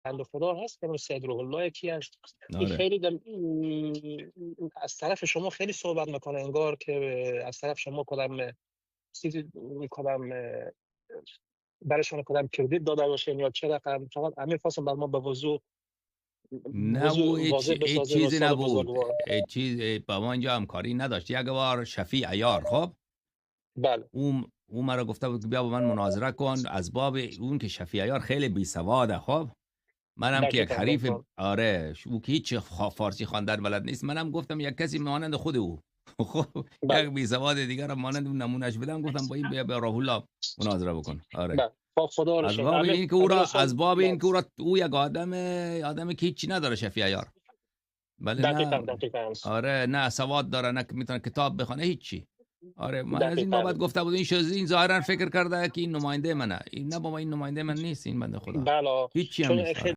بنده خدا هست که سید روح الله کی هست. این آره خیلی از طرف شما خیلی صحبت میکنه، انگار که از طرف شما کدام چیزی کدام برایشان کدام کردیت داده باشین یا چه رقم. فقط همین خواستم بر ما به وضوح نه او موضوع واضح هیچ بسازین چیزی استاد نبود، بزرگوار. هیچ چیز با ما اینجا همکاری نداشت. یک بار شفیع عیار خب بله او مرا گفته بود که بیا با من مناظره کن، از باب اون که شفیع عیار خیلی بی سواده. خب منم که یک دقیقاً حریف، دقیقاً. آره او که هیچ فارسی خواندن بلد نیست، منم گفتم یک کسی مانند خود او خب یک بله بی سواد دیگر هم مانند اون نمونهش بدم، گفتم با این بیا به راه الله مناظره بکن. آره بله خب خدا رو از شکر. باب همین این که او همین را، استاد. از باب این بله. که او یک آدمی که هیچی نداره شفیع عیار، بله دقیقاً نه دقیقاً آره نه سواد داره، نه میتونه کتاب بخونه، هیچی. آره من از این دقیقاً. بابت گفته بود این ظاهرا فکر کرده که این نماینده منه، این نه بابا این نماینده من نیست، این بنده خدا بله هیچی هم چون نیست. خیلی آره